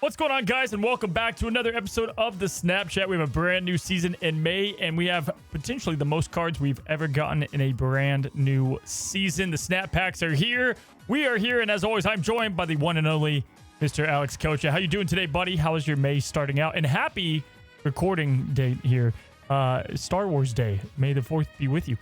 What's going on, guys, and welcome back to another episode of the Snapchat. We have a brand new season in May, and we have potentially the most cards we've ever gotten in a brand new season. The Snap Packs are here. We are here, and as always, I'm joined by the one and only Mr. Alex Kocha. How you doing today, buddy? How is your May starting out? And happy recording date here, Star Wars Day. May the 4th be with you.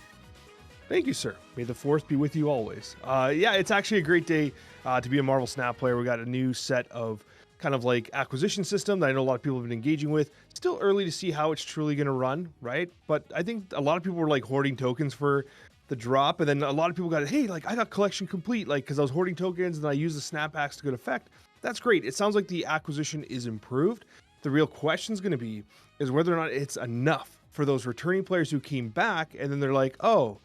Thank you, sir. May the 4th be with you always. Yeah, it's actually a great day to be a Marvel Snap player. We got a new set of kind of like acquisition system that I know a lot of people have been engaging with. Still early to see how it's truly going to run, right? But I think a lot of people were like hoarding tokens for the drop, and then a lot of people got it. Hey, like I got collection complete, like because I was hoarding tokens and I used the Snap Packs to good effect. That's great. It sounds like the acquisition is improved. The real question is going to be is whether or not it's enough for those returning players who came back and then they're like, oh,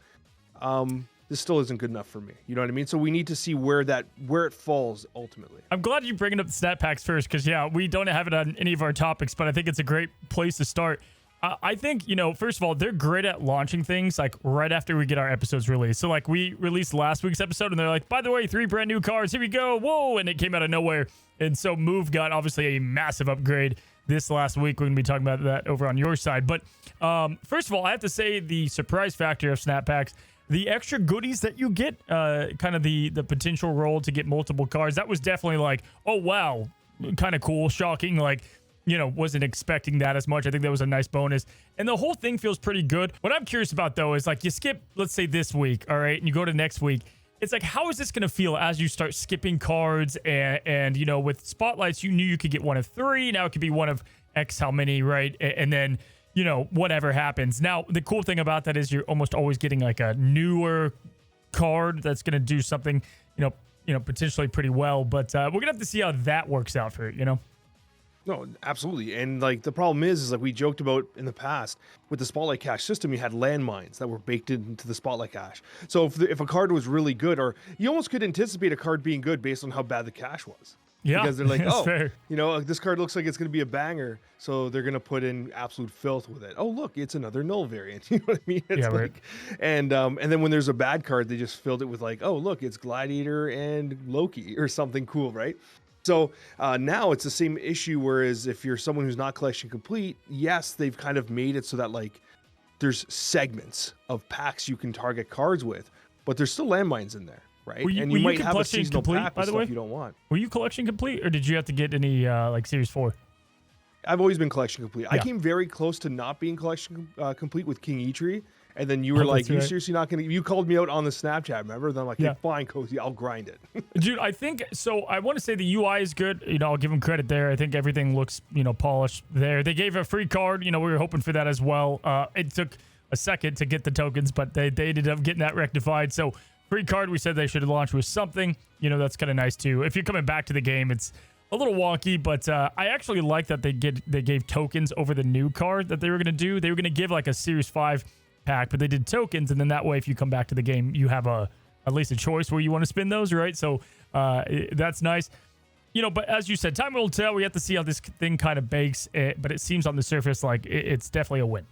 this still isn't good enough for me. You know what I mean? So we need to see where it falls ultimately. I'm glad you're bringing up the Snap Packs first because, yeah, we don't have it on any of our topics, but I think it's a great place to start. I think, first of all, they're great at launching things like right after we get our episodes released. So like we released last week's episode and they're like, by the way, 3 brand new cards. Here we go. Whoa. And it came out of nowhere. And so Move got obviously a massive upgrade this last week. We're going to be talking about that over on your side. But first of all, I have to say the surprise factor of Snap Packs, the extra goodies that you get, kind of the potential roll to get multiple cards, that was definitely like, oh, wow, kind of cool, shocking. Like, wasn't expecting that as much. I think that was a nice bonus. And the whole thing feels pretty good. What I'm curious about, though, is like you skip, let's say this week, all right, and you go to next week. It's like, how is this going to feel as you start skipping cards? And with Spotlights, you knew you could get one of 3. Now it could be one of X how many, right? And then whatever happens. Now, the cool thing about that is you're almost always getting like a newer card that's going to do something, potentially pretty well. But we're going to have to see how that works out for it, No, absolutely. And like the problem is like we joked about in the past with the Spotlight Cache system, you had landmines that were baked into the Spotlight Cache. So if a card was really good, or you almost could anticipate a card being good based on how bad the cache was. Yeah, because they're like, oh, fair. This card looks like it's going to be a banger, so they're going to put in absolute filth with it. Oh, look, it's another null variant. You know what I mean? It's right. And then when there's a bad card, they just filled it with like, oh, look, it's Gladiator and Loki or something cool, right? So now it's the same issue. Whereas if you're someone who's not collection complete, yes, they've kind of made it so that like there's segments of packs you can target cards with, but there's still landmines in there. Right, and you might have a seasonal pack with stuff you don't want. Were you collection complete, or did you have to get any like Series 4? I've always been collection complete. Yeah. I came very close to not being collection complete with King Eitri, and then you were like, "You seriously not gonna?" You called me out on the Snapchat, remember? Then I'm like, "Hey, fine, Cozy, I'll grind it." Dude, I think so. I want to say the UI is good. I'll give them credit there. I think everything looks polished there. They gave a free card. We were hoping for that as well. It took a second to get the tokens, but they ended up getting that rectified. So. Free card, we said they should have launched with something. That's kind of nice too. If you're coming back to the game, it's a little wonky, but I actually like that they gave tokens over the new card that they were going to do. They were going to give like a Series 5 pack, but they did tokens, and then that way, if you come back to the game, you have at least a choice where you want to spin those, right? So that's nice. But as you said, time will tell. We have to see how this thing kind of bakes, but it seems on the surface like it's definitely a win.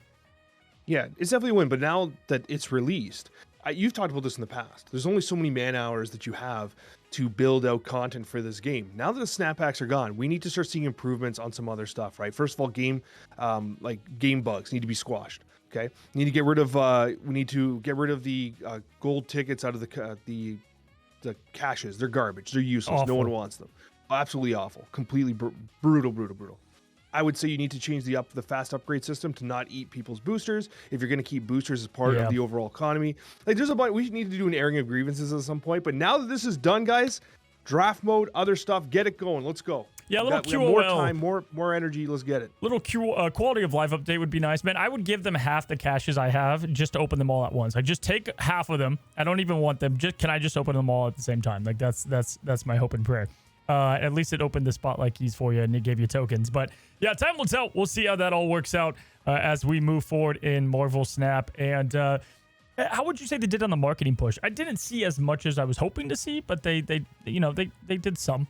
Yeah, it's definitely a win, but now that it's released, you've talked about this in the past. There's only so many man hours that you have to build out content for this game. Now that the Snap Packs are gone, we need to start seeing improvements on some other stuff, right? First of all, game bugs need to be squashed. Okay, we need to get rid of the gold tickets out of the caches. They're garbage. They're useless. Awful. No one wants them. Absolutely awful. Completely brutal. I would say you need to change the fast upgrade system to not eat people's boosters if you're going to keep boosters as part of the overall economy. Like there's we need to do an airing of grievances at some point, but now that this is done, guys, draft mode, other stuff, get it going. Let's go. Yeah, a little QOL. More time, more energy. Let's get it. Little quality of life update would be nice, man. I would give them half the caches I have just to open them all at once. I just take half of them. I don't even want them. Can I just open them all at the same time? Like that's my hope and prayer. At least it opened the Spotlight keys for you and it gave you tokens. But yeah, time will tell. We'll see how that all works out as we move forward in Marvel Snap. And how would you say they did on the marketing push? I didn't see as much as I was hoping to see, but they did some.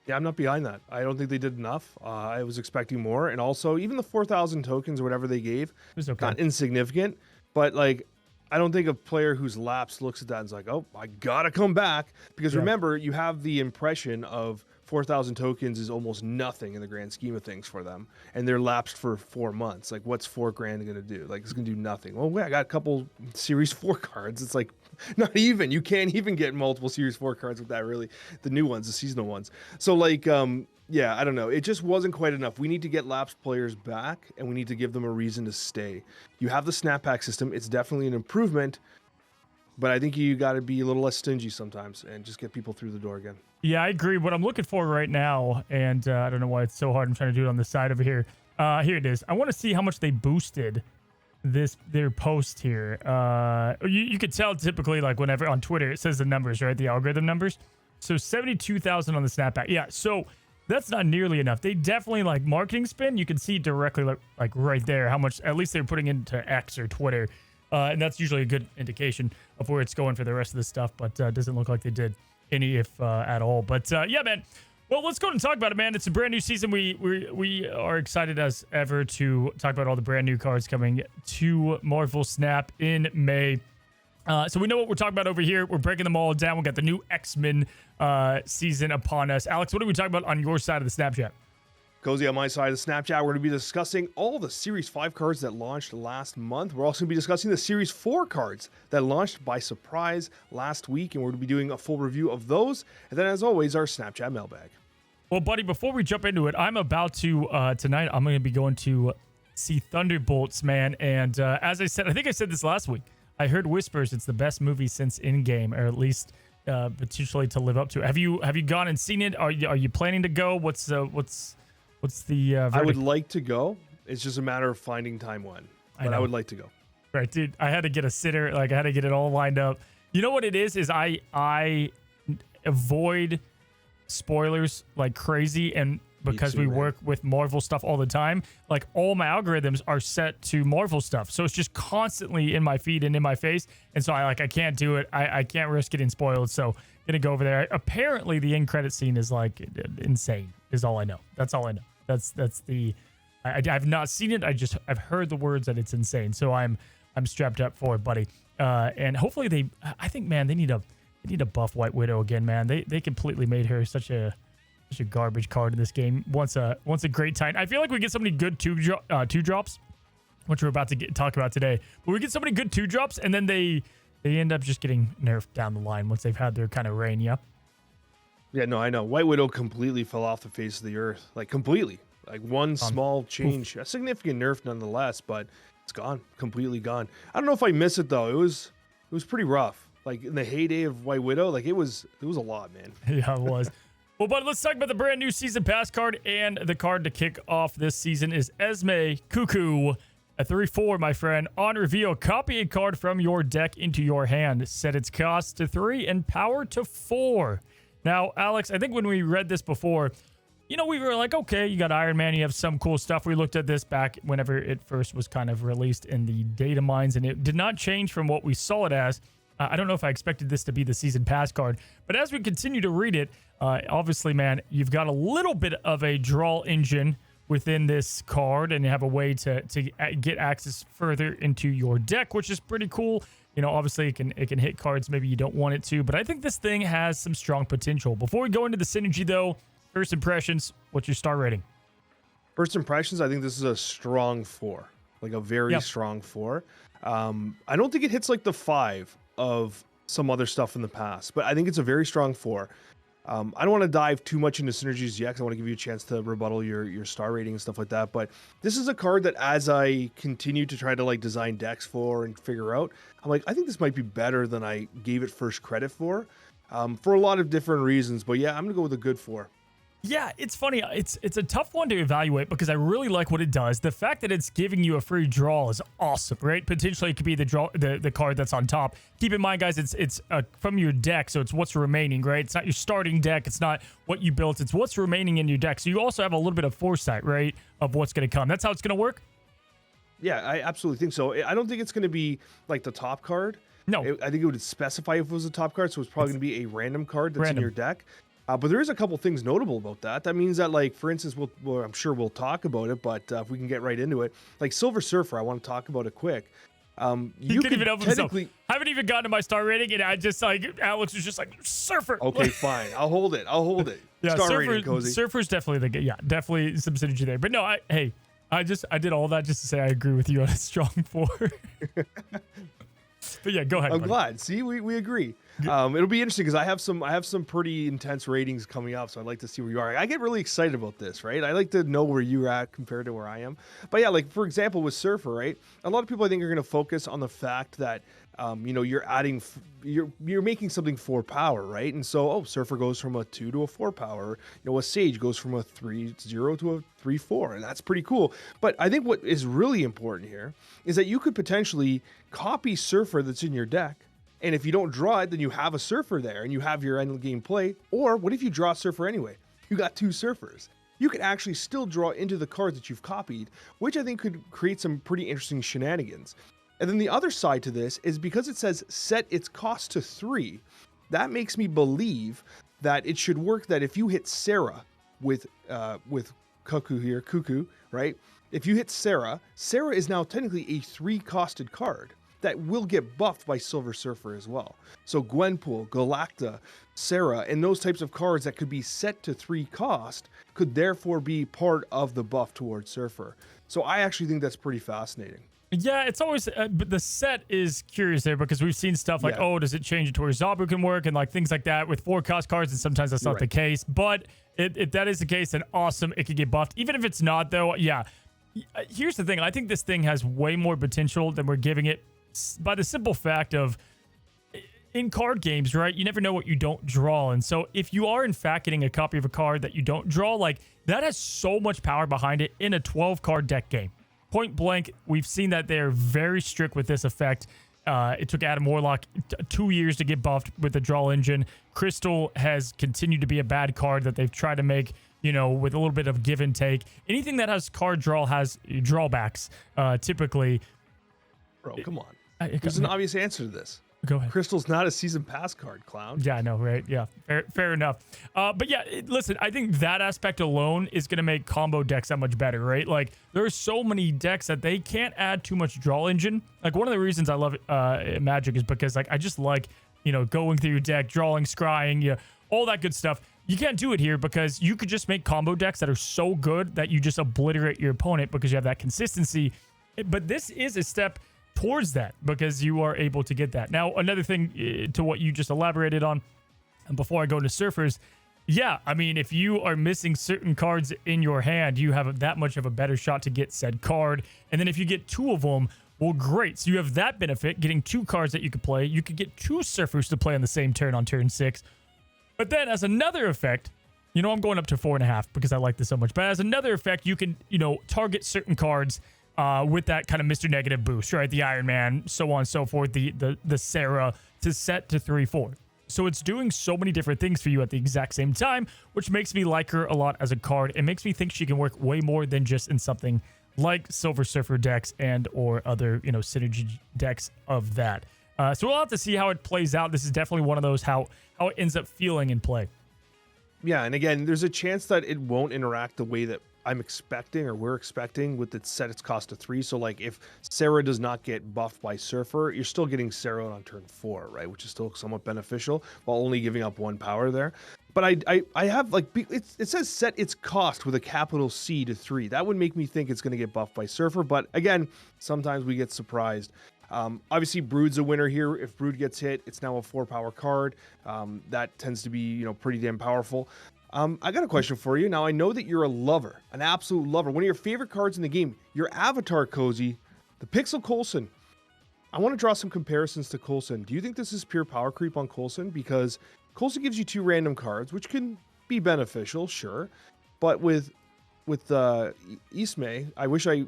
Yeah, I'm not behind that. I don't think they did enough. I was expecting more. And also, even the 4,000 tokens or whatever they gave, it was okay. Not insignificant. But like, I don't think a player who's lapsed looks at that and is like, oh, I gotta come back. Because remember, you have the impression of 4,000 tokens is almost nothing in the grand scheme of things for them, and they're lapsed for 4 months. Like, what's 4 grand going to do? Like, it's going to do nothing. Well, I got a couple Series 4 cards. It's like, not even. You can't even get multiple Series 4 cards with that, really. The new ones, the seasonal ones. So, like, yeah, I don't know. It just wasn't quite enough. We need to get lapsed players back, and we need to give them a reason to stay. You have the snap pack system. It's definitely an improvement, but I think you got to be a little less stingy sometimes and just get people through the door again. Yeah, I agree. What I'm looking for right now, and I don't know why it's so hard. I'm trying to do it on the side over here. Here it is. I want to see how much they boosted their post here. You could tell typically, like, whenever on Twitter it says the numbers, right? The algorithm numbers. So 72,000 on the snapback. Yeah, so that's not nearly enough. They definitely, like, marketing spin. You can see directly, like right there, how much at least they're putting into X or Twitter. And that's usually a good indication of where it's going for the rest of the stuff, but it doesn't look like they did any, if at all. But yeah, man. Well, let's go and talk about it, man. It's a brand new season. We are excited as ever to talk about all the brand new cards coming to Marvel Snap in May. So we know what we're talking about over here. We're breaking them all down. We got the new X-Men season upon us. Alex, what are we talking about on your side of the Snapchat? Cozy, on my side of the Snapchat, we're going to be discussing all the Series 5 cards that launched last month. We're also going to be discussing the Series 4 cards that launched by surprise last week, and we're going to be doing a full review of those. And then, as always, our Snapchat mailbag. Well, buddy, before we jump into it, I'm about to, tonight, I'm going to be going to see Thunderbolts, man. And as I said, I think I said this last week, I heard whispers it's the best movie since Endgame, or at least potentially to live up to. Have you gone and seen it? Are you planning to go? What's the verdict? I would like to go. It's just a matter of finding time when. But I would like to go. Right, dude. I had to get a sitter. Like, I had to get it all lined up. You know what it is I avoid spoilers like crazy, and because we work with Marvel stuff all the time, like, all my algorithms are set to Marvel stuff. So it's just constantly in my feed and in my face. And so I can't do it. I can't risk getting spoiled. So gonna go over there. Apparently the end credit scene is like insane, is all I know. That's all I know. That's the I've not seen it. I've heard the words that it's insane. So I'm strapped up for it, buddy. And hopefully I think, man, they need a buff White Widow again, man. They completely made her such a garbage card in this game. Once a great time. I feel like we get so many good two drops, which we're about to talk about today. But we get so many good 2-drops, and then they end up just getting nerfed down the line once they've had their kind of reign. Yeah. Yeah, no, I know. White Widow completely fell off the face of the earth. Like, completely. Like, one small change. Oof. A significant nerf nonetheless, but it's gone. Completely gone. I don't know if I miss it, though. It was pretty rough. Like, in the heyday of White Widow, like, it was a lot, man. Yeah, it was. Well, but let's talk about the brand new season pass card, and the card to kick off this season is Esme Cuckoo. A 3/4, my friend. On reveal, copy a card from your deck into your hand. Set its cost to 3 and power to 4. Now, Alex, I think when we read this before, we were like, okay, you got Iron Man, you have some cool stuff. We looked at this back whenever it first was kind of released in the data mines, and it did not change from what we saw it as. I don't know if I expected this to be the season pass card, but as we continue to read it, obviously, man, you've got a little bit of a draw engine within this card, and you have a way to get access further into your deck, which is pretty cool. Obviously it can hit cards maybe you don't want it to, but I think this thing has some strong potential. Before we go into the synergy, though, first impressions, what's your star rating? First impressions, I think this is a strong 4, like a very strong 4. I don't think it hits like the 5 of some other stuff in the past, but I think it's a very strong 4. I don't want to dive too much into synergies yet, because I want to give you a chance to rebuttal your star rating and stuff like that. But this is a card that, as I continue to try to like design decks for and figure out, I'm like, I think this might be better than I gave it first credit for a lot of different reasons. But yeah, I'm gonna go with a good 4. Yeah, it's funny. It's a tough one to evaluate because I really like what it does. The fact that it's giving you a free draw is awesome, right? Potentially it could be the card that's on top. Keep in mind, guys, it's from your deck, so it's what's remaining, right? It's not your starting deck. It's not what you built. It's what's remaining in your deck. So you also have a little bit of foresight, right, of what's going to come. That's how it's going to work? Yeah, I absolutely think so. I don't think it's going to be like the top card. No. I think it would specify if it was a top card, so it's probably going to be a random card that's in your deck. But there is a couple things notable about that. That means that, like, for instance, I'm sure we'll talk about it, but if we can get right into it, like Silver Surfer, I want to talk about it quick. You could even open himself. I haven't even gotten to my star rating, and I just like Alex was just like Surfer. Okay, fine. I'll hold it. Yeah, Star rating, Cozy. Surfer's definitely definitely some synergy there. But no, I did all that just to say I agree with you on a strong 4. But yeah, go ahead. I'm buddy. glad. See, we agree. It'll be interesting because I have some pretty intense ratings coming up, so I'd like to see where you are. I get really excited about this, right? I like to know where you're at compared to where I am. But yeah, like for example with Surfer, right? A lot of people I think are going to focus on the fact that you're adding, you're making something 4 power, right? And so, Surfer goes from a 2 to a 4 power. A Sage goes from a 3-0 to a 3-4, and that's pretty cool. But I think what is really important here is that you could potentially copy Surfer that's in your deck. And if you don't draw it, then you have a Surfer there and you have your end game play. Or what if you draw a Surfer anyway? You got 2 Surfers. You can actually still draw into the cards that you've copied, which I think could create some pretty interesting shenanigans. And then the other side to this is because it says set its cost to 3, that makes me believe that it should work that if you hit Sarah with Cuckoo, right? If you hit Sarah is now technically a 3-costed card that will get buffed by Silver Surfer as well. So Gwenpool, Galacta, Sarah, and those types of cards that could be set to 3 cost could therefore be part of the buff towards Surfer. So I actually think that's pretty fascinating. Yeah, it's always, but the set is curious there because we've seen stuff like, does it change it to where Zabu can work and like things like that with 4-cost cards, and sometimes that's not the case. But if that is the case, then awesome, it could get buffed. Even if it's not, though, yeah. Here's the thing, I think this thing has way more potential than we're giving it by the simple fact of, in card games, right, you never know what you don't draw. And so if you are in fact getting a copy of a card that you don't draw, like that has so much power behind it in a 12-card deck game. Point blank, we've seen that they're very strict with this effect. It took Adam Warlock 2 years to get buffed with the draw engine. Crystal has continued to be a bad card that they've tried to make, with a little bit of give and take. Anything that has card draw has drawbacks, typically. Bro, come on. There's an obvious answer to this. Go ahead. Crystal's not a season pass card, clown. Yeah, I know, right? Yeah, fair enough. But yeah, listen, I think that aspect alone is going to make combo decks that much better, right? Like, there are so many decks that they can't add too much draw engine. Like, one of the reasons I love Magic is because, like, I just like, going through your deck, drawing, scrying, all that good stuff. You can't do it here because you could just make combo decks that are so good that you just obliterate your opponent because you have that consistency. But this is a step towards that because you are able to get that. Now, another thing to what you just elaborated on, and before I go into Surfers, yeah, I mean, if you are missing certain cards in your hand, you have that much of a better shot to get said card. And then if you get 2 of them, well, great. So you have that benefit, getting 2 cards that you could play. You could get 2 Surfers to play on the same turn on turn 6. But then as another effect, I'm going up to 4.5 because I like this so much. But as another effect, you can, target certain cards with that kind of Mr. Negative boost, right? The Iron Man, so on and so forth, the Sarah to set to 3-4. So it's doing so many different things for you at the exact same time, which makes me like her a lot as a card. It makes me think she can work way more than just in something like Silver Surfer decks and or other, synergy decks of that. So we'll have to see how it plays out. This is definitely one of those how it ends up feeling in play. Yeah, and again, there's a chance that it won't interact the way that I'm expecting or we're expecting with it set its cost to 3. So like if Sarah does not get buffed by Surfer, you're still getting Sarah on turn 4, right? Which is still somewhat beneficial while only giving up 1 power there. But I have like, it says set its cost with a capital C to 3. That would make me think it's going to get buffed by Surfer. But again, sometimes we get surprised. Obviously Brood's a winner here. If Brood gets hit, it's now a 4 power card. That tends to be, pretty damn powerful. I got a question for you. Now, I know that you're a lover, an absolute lover. One of your favorite cards in the game, your avatar, Cozy, the Pixel Coulson. I want to draw some comparisons to Coulson. Do you think this is pure power creep on Coulson? Because Coulson gives you 2 random cards, which can be beneficial, sure. But with Esme, I wish I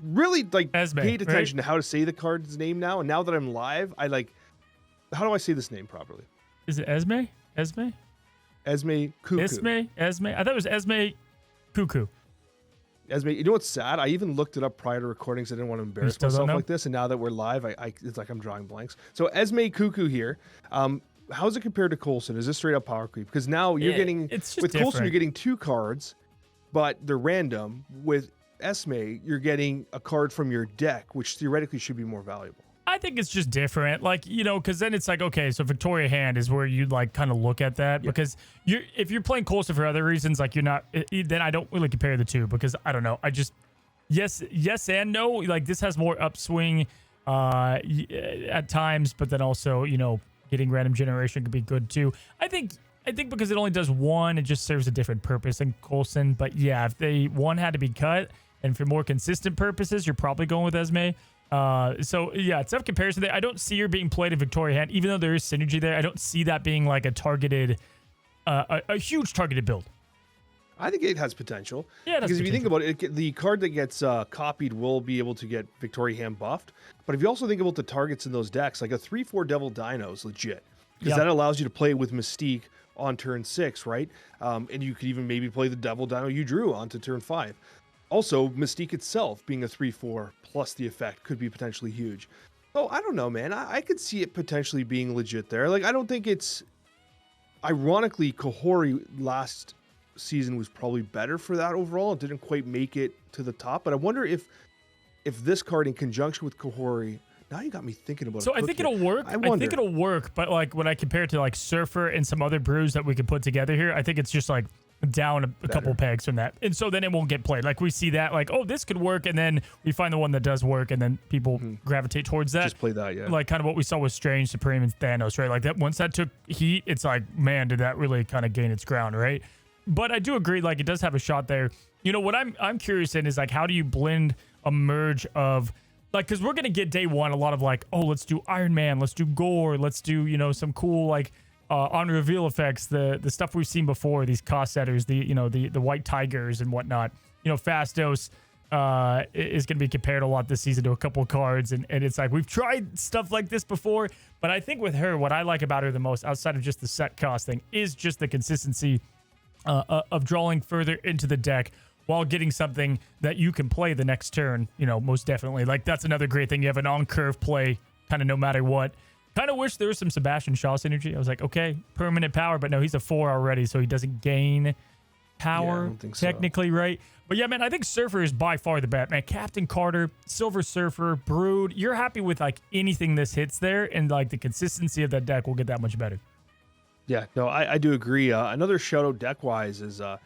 really like Esme, paid attention to how to say the card's name now. And now that I'm live, how do I say this name properly? Is it Esme? Esme Cuckoo. Esme. I thought it was Esme Cuckoo. Esme, you know what's sad? I even looked it up prior to recording because I didn't want to embarrass myself like this. And now that we're live, it's like I'm drawing blanks. So Esme Cuckoo here. How's it compared to Coulson? Is this straight up power creep? Because now you're getting, with Coulson, you're getting 2 cards, but they're random. With Esme, you're getting a card from your deck, which theoretically should be more valuable. I think it's just different, like, you know, because then it's like, okay, so Victoria Hand is where you like kind of look at that, because if you're playing Coulson for other reasons, like you're not, then I don't really compare the two, because I don't know, I just yes and no. Like this has more upswing at times, but then also, you know, getting random generation could be good too. I think because it only does one, it just serves a different purpose than Coulson. But yeah, if one had to be cut, and for more consistent purposes, you're probably going with Esme. So yeah, it's tough comparison there. I don't see her being played in Victoria Hand, even though there is synergy there. I don't see that being like a targeted, a huge targeted build. I think it has potential. Yeah, because if you think about it, the card that gets copied will be able to get Victoria Hand buffed. But if you also think about the targets in those decks, like a 3/4 Devil Dino is legit, because that allows you to play with Mystique on turn 6, right? And you could even maybe play the Devil Dino you drew onto turn 5. Also, Mystique itself being a 3/4 plus the effect could be potentially huge. So I don't know, man. I could see it potentially being legit there. Like, I don't think it's... Ironically, Kahori last season was probably better for that overall. It didn't quite make it to the top. But I wonder if this card in conjunction with Kahori... Now you got me thinking about it. So I think it'll work. I think it'll work. But like when I compare it to like Surfer and some other brews that we could put together here, I think it's just like down a couple pegs from that, and so then it won't get played. Like we see that, like, oh, this could work, and then we find the one that does work, and then people gravitate towards that. Just play that, yeah. Like kind of what we saw with Strange, Supreme, and Thanos, right? Like that once that took heat, it's like, man, did that really kind of gain its ground, right? But I do agree, like it does have a shot there. You know what I'm curious in is like, how do you blend a merge of like, because we're gonna get day one a lot of like, oh, let's do Iron Man, let's do Gore, let's do, you know, some cool like on reveal effects, the stuff we've seen before, these cost setters, the white tigers and whatnot. You know, Fastos is going to be compared a lot this season to a couple of cards, and it's like we've tried stuff like this before, but I think with her, what I like about her the most, outside of just the set cost thing, is just the consistency of drawing further into the deck while getting something that you can play the next turn. You know, most definitely. Like that's another great thing. You have an on-curve play, kind of no matter what. Kind of wish there was some Sebastian Shaw synergy. I was like, okay, permanent power, but no, he's a 4 already, so he doesn't gain power, technically, right? But yeah, man, I think Surfer is by far the bet, man. Captain Carter, Silver Surfer, Brood. You're happy with like anything this hits there, and like the consistency of that deck will get that much better. Yeah, no, I do agree. Another shout out deck wise is I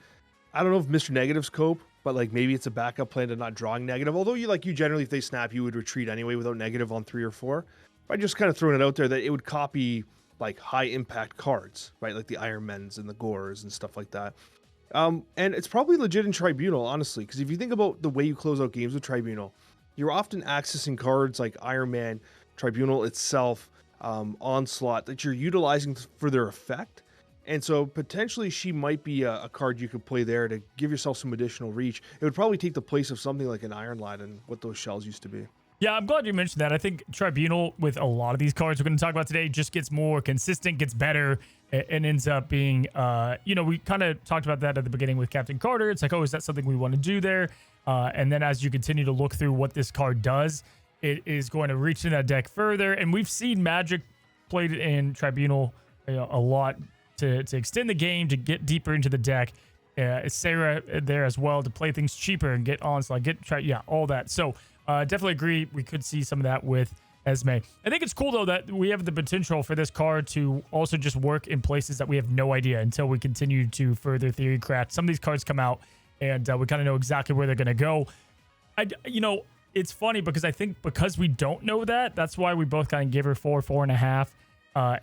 don't know if Mr. Negative's cope, but like maybe it's a backup plan to not drawing negative. Although you generally, if they snap, you would retreat anyway without negative on 3 or 4. I just kind of throwing it out there that it would copy like high impact cards, right? Like the Iron Mens and the Gores and stuff like that. And it's probably legit in Tribunal, honestly, because if you think about the way you close out games with Tribunal, you're often accessing cards like Iron Man, Tribunal itself, Onslaught that you're utilizing for their effect. And so potentially she might be a card you could play there to give yourself some additional reach. It would probably take the place of something like an Iron Lad and what those shells used to be. Yeah, I'm glad you mentioned that. I think Tribunal, with a lot of these cards we're going to talk about today, just gets more consistent, gets better, and ends up being, you know, we kind of talked about that at the beginning with Captain Carter. It's like, oh, is that something we want to do there? And then as you continue to look through what this card does, it is going to reach in that deck further. And we've seen Magic played in Tribunal a lot to extend the game, to get deeper into the deck. Sarah there as well to play things cheaper and get Onslaught, all that. So definitely agree. We could see some of that with Esme. I think it's cool though that we have the potential for this card to also just work in places that we have no idea until we continue to further theory craft. Some of these cards come out and we kind of know exactly where they're going to go. It's funny because I think because we don't know that, that's why we both kind of give her 4.5.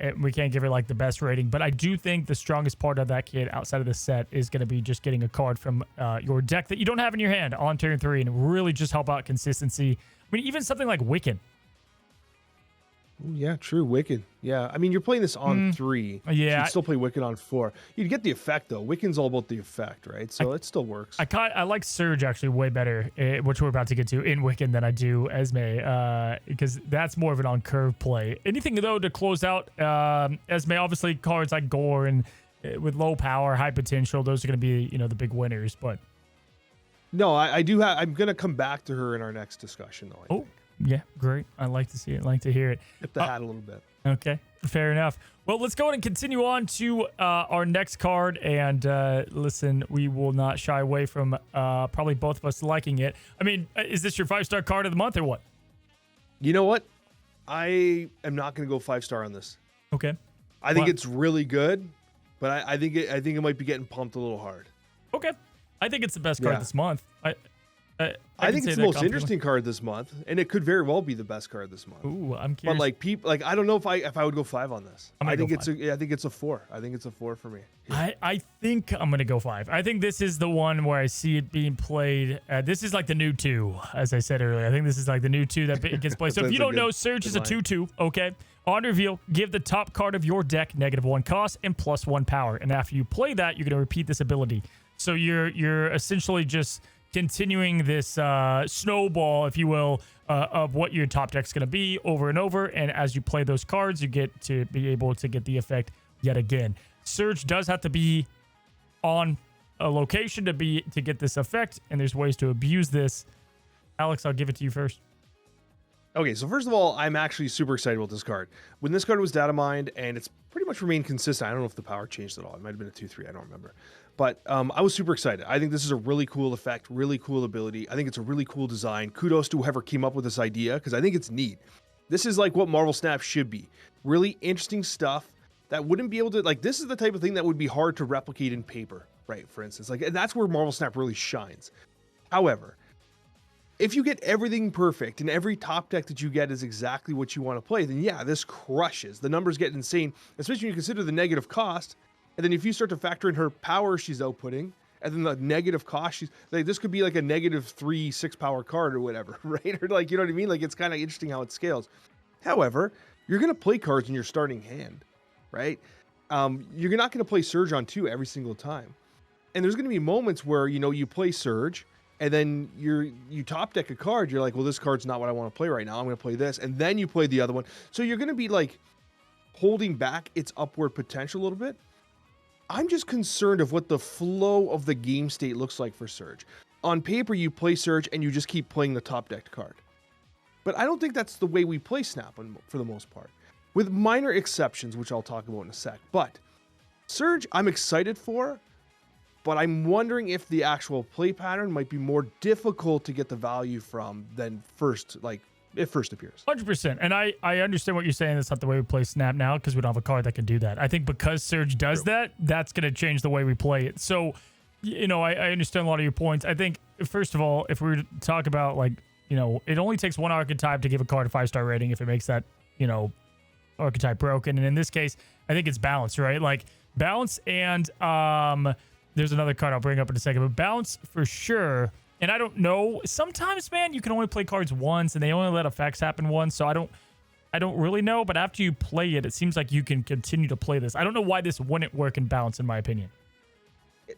And we can't give her like the best rating, but I do think the strongest part of that kit outside of the set is going to be just getting a card from your deck that you don't have in your hand on turn 3 and really just help out consistency. I mean, even something like Wiccan. Ooh, yeah, true. Wiccan. Yeah. I mean, you're playing this on 3. Yeah. So you'd still play Wiccan on 4. You'd get the effect though. Wiccan's all about the effect, right? So it still works. I like Surge actually way better, which we're about to get to, in Wiccan than I do Esme, because that's more of an on-curve play. Anything though to close out Esme, obviously cards like Gore and with low power, high potential, those are going to be, the big winners. But no, I do have. I'm going to come back to her in our next discussion though. I think. Yeah, great. I like to see it. I like to hear it. Tip the hat a little bit. Okay, fair enough. Well, let's go ahead and continue on to our next card. And listen, we will not shy away from probably both of us liking it. I mean, is this your 5-star card of the month or what? You know what? I am not going to go 5-star on this. Okay. I think it's really good, but I think it might be getting pumped a little hard. Okay. I think it's the best card this month. I think it's the most interesting card this month, and it could very well be the best card this month. Ooh, I'm curious. But I don't know if I would go 5 on this. I think it's a 4. I think it's a 4 for me. Yeah. I think I'm gonna go 5. I think this is the one where I see it being played. This is like the new 2, as I said earlier. I think this is like the new 2 that gets played. So if you don't know, Surge is a 2/2. Okay. On reveal, give the top card of your deck -1 cost and +1 power. And after you play that, you're gonna repeat this ability. So you're essentially just continuing this snowball, if you will, of what your top deck's going to be over and over. And as you play those cards, you get to be able to get the effect yet again. Surge does have to be on a location to get this effect, and there's ways to abuse this. Alex, I'll give it to you first. Okay, so first of all, I'm actually super excited about this card. When this card was data mined, and it's pretty much remained consistent. I don't know if the power changed at all. It might have been a 2/3. I don't remember. But I was super excited. I think this is a really cool effect, really cool ability. I think it's a really cool design. Kudos to whoever came up with this idea, because I think it's neat. This is like what Marvel Snap should be. Really interesting stuff that wouldn't be able to, like, this is the type of thing that would be hard to replicate in paper, right? For instance, like, and that's where Marvel Snap really shines. However, if you get everything perfect and every top deck that you get is exactly what you want to play, then yeah, this crushes. The numbers get insane, especially when you consider the negative cost. And then if you start to factor in her power she's outputting, and then the negative cost, she's like, this could be like a -3, 6 power card or whatever, right? Or like, you know what I mean? Like, it's kind of interesting how it scales. However, you're going to play cards in your starting hand, right? You're not going to play Surge on 2 every single time. And there's going to be moments where, you know, you play Surge, and then you top deck a card. You're like, well, this card's not what I want to play right now. I'm going to play this. And then you play the other one. So you're going to be like holding back its upward potential a little bit. I'm just concerned of what the flow of the game state looks like for Surge. On paper, you play Surge and you just keep playing the top decked card. But I don't think that's the way we play Snap for the most part. With minor exceptions, which I'll talk about in a sec. But Surge, I'm excited for, but I'm wondering if the actual play pattern might be more difficult to get the value from than it first appears. 100%. And I understand what you're saying. That's not the way we play Snap now because we don't have a card that can do that. I think because Surge does that, that's going to change the way we play it. So, you know, I understand a lot of your points. I think, first of all, if we were to talk about, like, you know, it only takes one archetype to give a card a 5-star rating if it makes that, you know, archetype broken. And in this case, I think it's balance, right? Like, balance and there's another card I'll bring up in a second, but balance for sure. And I don't know. Sometimes, man, you can only play cards once, and they only let effects happen once. So I don't really know. But after you play it, it seems like you can continue to play this. I don't know why this wouldn't work in balance, in my opinion.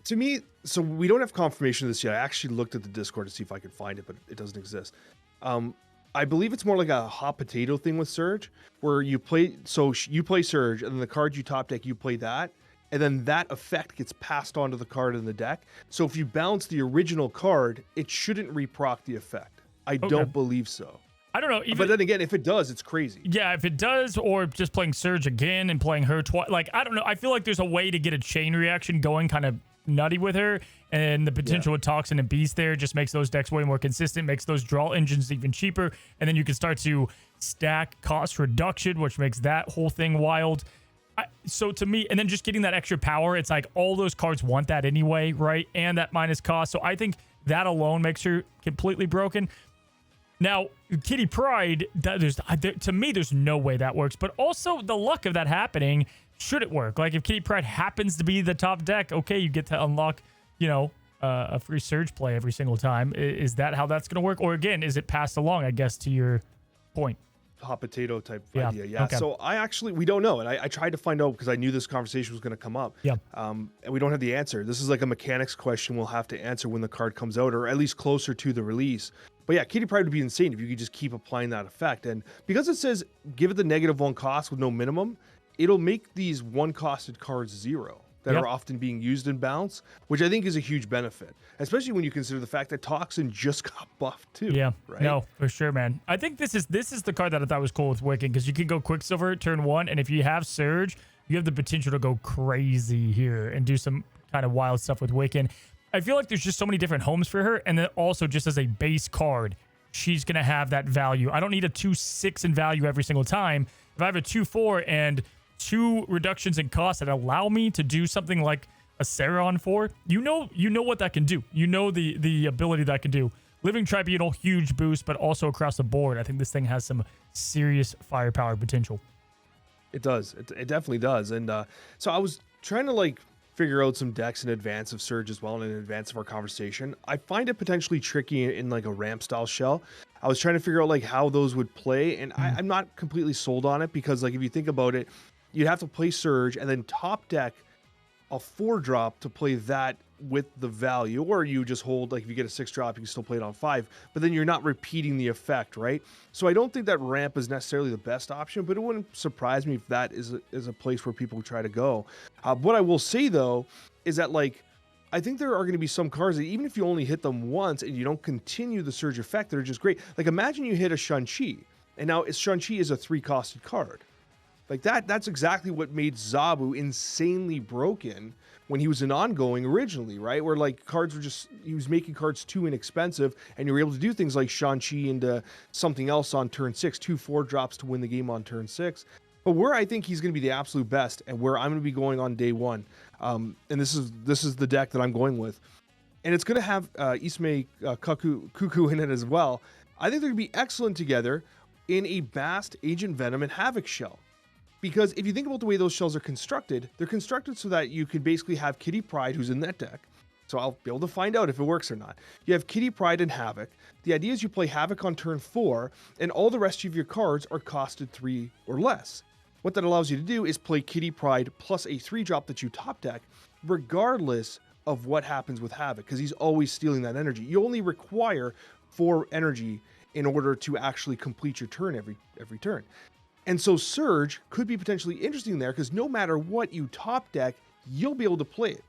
To me, so we don't have confirmation of this yet. I actually looked at the Discord to see if I could find it, but it doesn't exist. I believe it's more like a hot potato thing with Surge, where you play Surge, and then the card you top deck, you play that. And then that effect gets passed on to the card in the deck. So if you bounce the original card, it shouldn't reproc the effect. I don't believe so. I don't know. But then again, if it does, it's crazy. Yeah, if it does, or just playing Surge again and playing her twice. Like, I don't know. I feel like there's a way to get a chain reaction going kind of nutty with her. And the potential with Toxin and Beast there just makes those decks way more consistent, makes those draw engines even cheaper. And then you can start to stack cost reduction, which makes that whole thing wild. So to me, and then just getting that extra power, it's like all those cards want that anyway, right? And that minus cost. So I think that alone makes her completely broken. Now, Kitty Pryde, to me, there's no way that works. But also the luck of that happening, should it work? Like if Kitty Pryde happens to be the top deck, okay, you get to unlock, you know, a free Surge play every single time. Is that how that's going to work? Or again, is it passed along, I guess, to your point? Hot potato type idea. Yeah. Okay. So we don't know. And I tried to find out because I knew this conversation was going to come up. Yeah. And we don't have the answer. This is like a mechanics question we'll have to answer when the card comes out, or at least closer to the release. But yeah, Kitty Pryde would be insane if you could just keep applying that effect. And because it says give it the -1 cost with no minimum, it'll make these 1-costed cards 0 that are often being used in balance, which I think is a huge benefit, especially when you consider the fact that Toxin just got buffed too. Yeah, right? No, for sure, man. I think this is the card that I thought was cool with Wiccan, because you can go Quicksilver turn 1, and if you have Surge, you have the potential to go crazy here and do some kind of wild stuff with Wiccan. I feel like there's just so many different homes for her, and then also just as a base card, she's going to have that value. I don't need a 2-6 in value every single time. If I have a 2-4 and 2 reductions in cost that allow me to do something like a Sarah on 4, you know what that can do. You know the ability that can do. Living Tribunal, huge boost, but also across the board, I think this thing has some serious firepower potential. It does. It definitely does. And so I was trying to like figure out some decks in advance of Surge as well and in advance of our conversation. I find it potentially tricky in like a ramp style shell. I was trying to figure out like how those would play, and I'm not completely sold on it because like if you think about it, you'd have to play Surge and then top deck a 4-drop to play that with the value, or you just hold, like if you get a 6-drop, you can still play it on 5, but then you're not repeating the effect, right? So I don't think that ramp is necessarily the best option, but it wouldn't surprise me if that is a place where people try to go. What I will say though is that like I think there are going to be some cards that even if you only hit them once and you don't continue the Surge effect, they're just great. Like imagine you hit a Shang-Chi, and now Shang-Chi is a 3-costed card. Like that's exactly what made Zabu insanely broken when he was an ongoing originally, right? Where like cards were just, he was making cards too inexpensive, and you were able to do things like Shang-Chi into something else on turn 6, 2 4-drops to win the game on turn 6. But where I think he's going to be the absolute best, and where I'm going to be going on day one, and this is the deck that I'm going with, and it's going to have Esme Cuckoo in it as well. I think they're going to be excellent together in a Bast, Agent Venom, and Havoc shell. Because if you think about the way those shells are constructed, they're constructed so that you can basically have Kitty Pryde, who's in that deck. So I'll be able to find out if it works or not. You have Kitty Pryde and Havoc. The idea is you play Havoc on turn 4, and all the rest of your cards are costed 3 or less. What that allows you to do is play Kitty Pryde plus a 3-drop that you top deck, regardless of what happens with Havoc, because he's always stealing that energy. You only require 4 energy in order to actually complete your turn every turn. And so Surge could be potentially interesting there because no matter what you top deck, you'll be able to play it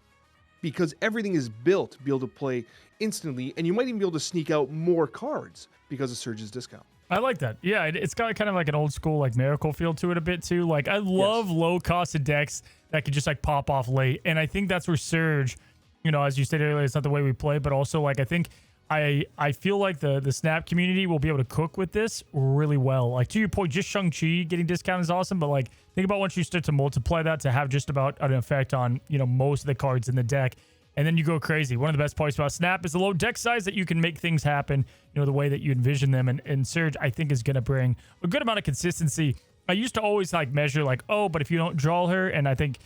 because everything is built to be able to play instantly, and you might even be able to sneak out more cards because of Surge's discount. I like that. Yeah, it's got kind of like an old school like Miracle feel to it a bit too. Like I love low costed decks that could just like pop off late, and I think that's where Surge, as you stated earlier, it's not the way we play, but also like I think I feel like the Snap community will be able to cook with this really well. Like to your point, just Shang-Chi getting discount is awesome, but like think about once you start to multiply that to have just about an effect on, most of the cards in the deck, and then you go crazy. One of the best parts about Snap is the low deck size that you can make things happen, the way that you envision them, and Surge I think is going to bring a good amount of consistency. I used to always like measure like, oh, but if you don't draw her, and I think,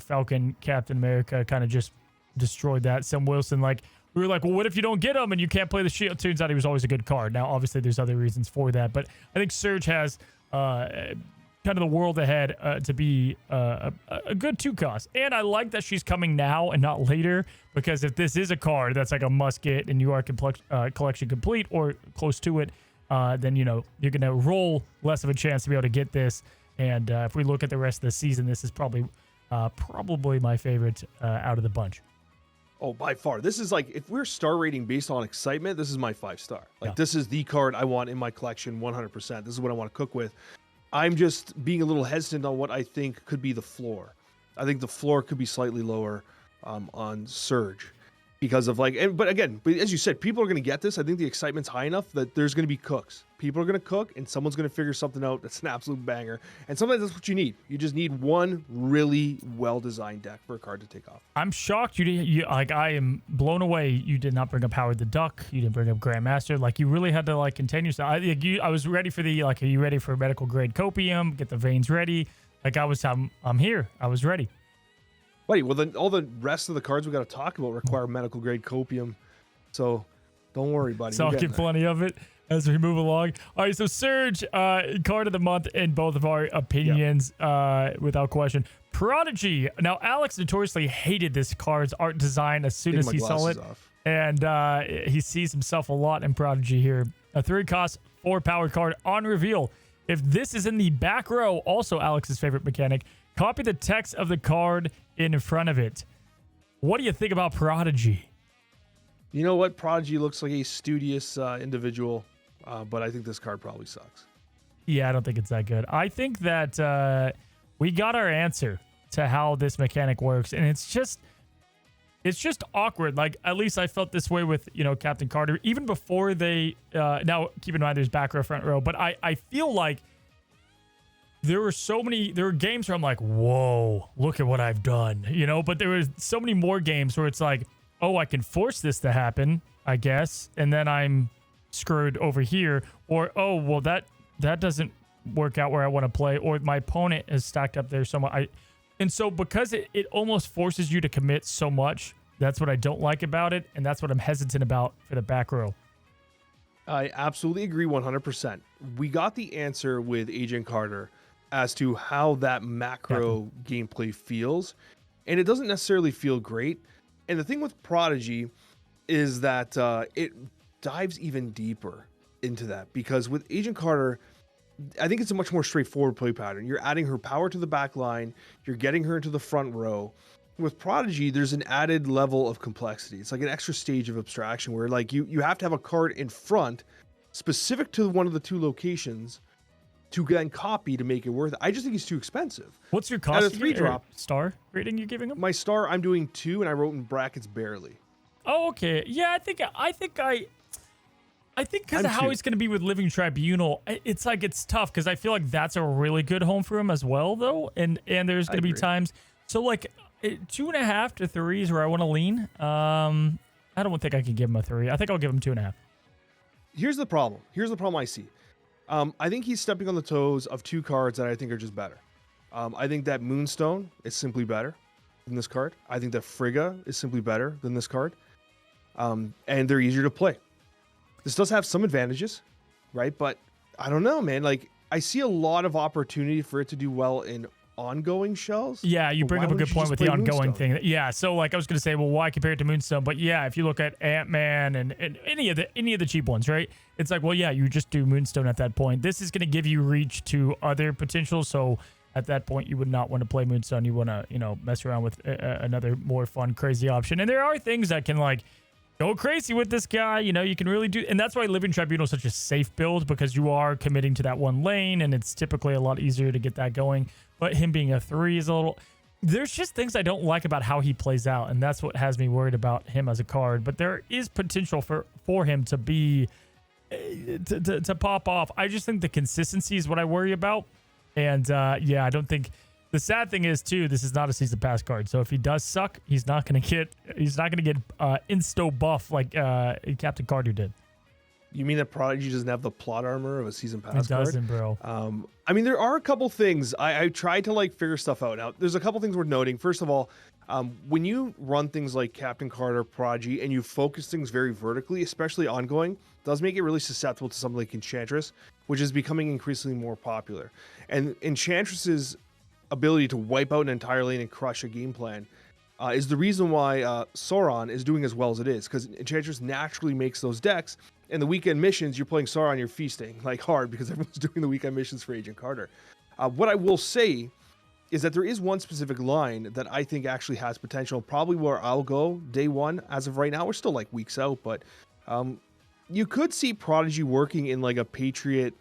Falcon Captain America kind of just destroyed that. Sam Wilson, like, we were like, well, what if you don't get him and you can't play the shield? Turns out he was always a good card. Now, obviously, there's other reasons for that, but I think Surge has kind of the world ahead to be a good 2-cost. And I like that she's coming now and not later, because if this is a card that's like a must get and you are collection complete or close to it, then, you're going to roll less of a chance to be able to get this. And if we look at the rest of the season, this is probably my favorite out of the bunch. Oh, by far. This is like, if we're star rating based on excitement, this is my 5-star. Like, This is the card I want in my collection 100%. This is what I want to cook with. I'm just being a little hesitant on what I think could be the floor. I think the floor could be slightly lower on Surge because of but as you said, people are going to get this. I think the excitement's high enough that there's going to be cooks. People are going to cook, and someone's going to figure something out that's an absolute banger. And sometimes that's what you need. You just need one really well-designed deck for a card to take off. I'm shocked I am blown away. You did not bring up Howard the Duck. You didn't bring up Grandmaster. Like, you really had to continue. So I was ready for are you ready for medical grade copium? Get the veins ready. I'm here. I was ready. Wait, well then all the rest of the cards we got to talk about require medical grade copium. So don't worry, buddy. So I'll get plenty of it as we move along. All right, so Surge, card of the month in both of our opinions, without question. Prodigy. Now, Alex notoriously hated this card's art design as soon as he saw it. And he sees himself a lot in Prodigy here. A 3-cost, 4-power card on reveal. If this is in the back row, also Alex's favorite mechanic, copy the text of the card in front of it. What do you think about Prodigy? You know what? Prodigy looks like a studious individual, but I think this card probably sucks. Yeah, I don't think it's that good. I think that we got our answer to how this mechanic works, and it's it's just awkward. Like, at least I felt this way with, Captain Carter, even before they, now keep in mind there's back row, front row, but I feel like there were games where I'm like, whoa, look at what I've done, but there was so many more games where it's like, oh, I can force this to happen, I guess, and then I'm screwed over here, or, oh, well, that doesn't work out where I want to play, or my opponent is stacked up there somewhat. And so because it almost forces you to commit so much, that's what I don't like about it, and that's what I'm hesitant about for the back row. I absolutely agree 100%. We got the answer with Agent Carter as to how that macro gameplay feels, and it doesn't necessarily feel great. And the thing with Prodigy is that it dives even deeper into that, because with Agent Carter, I think it's a much more straightforward play pattern. You're adding her power to the back line, you're getting her into the front row. With Prodigy, there's an added level of complexity. It's like an extra stage of abstraction where like you have to have a card in front specific to one of the two locations to then copy to make it worth it. I just think it's too expensive. What's your cost? At a 3-drop star rating you're giving him? My star, I'm doing 2, and I wrote in brackets barely. Oh, okay. Yeah, I think because of how 2. he's going to be with Living Tribunal, it's like it's tough because I feel like that's a really good home for him as well, though. And there's going to be times. So like 2.5 to 3 is where I want to lean. I don't think I can give him a 3. I think I'll give him 2.5. Here's the problem. Here's the problem I see. I think he's stepping on the toes of 2 cards that I think are just better. I think that Moonstone is simply better than this card. I think that Frigga is simply better than this card. And they're easier to play. This does have some advantages, right? But I don't know, man. Like, I see a lot of opportunity for it to do well in ongoing shells. Yeah, you bring up a good point with the ongoing thing. Yeah, so like I was going to say, well, why compare it to Moonstone? But yeah, if you look at Ant-Man and any of the cheap ones, right? It's like, well, yeah, you just do Moonstone at that point. This is going to give you reach to other potentials. So at that point, you would not want to play Moonstone. You want to, mess around with another more fun, crazy option. And there are things that can like go crazy with this guy. You can really do. And that's why Living Tribunal is such a safe build, because you are committing to that one lane, and it's typically a lot easier to get that going. But him being a 3 is a little. There's just things I don't like about how he plays out, and that's what has me worried about him as a card. But there is potential for him to be to pop off. I just think the consistency is what I worry about. And I don't think. The sad thing is too, this is not a season pass card. So if he does suck, he's not gonna get insto buff like Captain Carter did. You mean that Prodigy doesn't have the plot armor of a season pass card? It doesn't, bro. I mean, there are a couple things. I tried to like figure stuff out. Now, there's a couple things worth noting. First of all, when you run things like Captain Carter, Prodigy, and you focus things very vertically, especially ongoing, does make it really susceptible to something like Enchantress, which is becoming increasingly more popular. And Enchantress's ability to wipe out an entire lane and crush a game plan is the reason why Xorn is doing as well as it is, because Enchantress naturally makes those decks. And the weekend missions, you're playing Xorn, you're feasting like hard because everyone's doing the weekend missions for Agent Carter. What I will say is that there is one specific line that I think actually has potential, probably where I'll go day one. As of right now, we're still like weeks out, but you could see Prodigy working in like a Patriot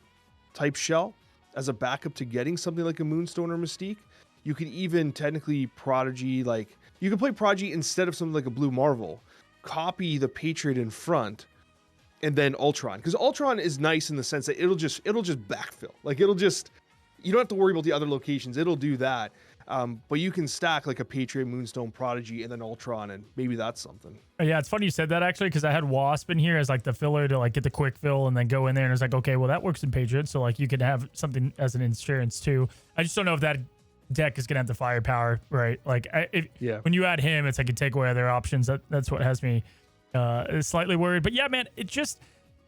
type shell as a backup to getting something like a Moonstone or Mystique. You could even technically Prodigy, like you could play Prodigy instead of something like a Blue Marvel, copy the Patriot in front, and then Ultron, because Ultron is nice in the sense that it'll just backfill. Like you don't have to worry about the other locations. It'll do that. But you can stack like a Patriot, Moonstone, Prodigy, and then Ultron, and maybe that's something. Yeah, it's funny you said that actually, because I had Wasp in here as like the filler to like get the quick fill and then go in there, and it's like, okay, well that works in Patriot, so like you could have something as an insurance too. I just don't know if that deck is gonna have the firepower, right? Like when you add him, it's like you take away other options. That's what has me slightly worried. But yeah, man, it just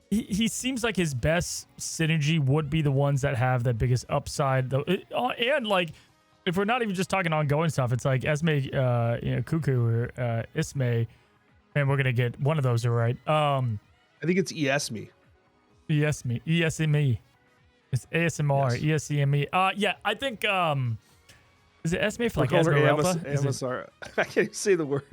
he seems like his best synergy would be the ones that have the biggest upside though. And like if we're not even just talking ongoing stuff, it's like Esme Cuckoo or Esme, and we're gonna get one of those right. I think it's Esme. Esme. It's ASMR. Yes. ESEME. Yeah, I think is it Esme for like Esmeralda? I can't say the word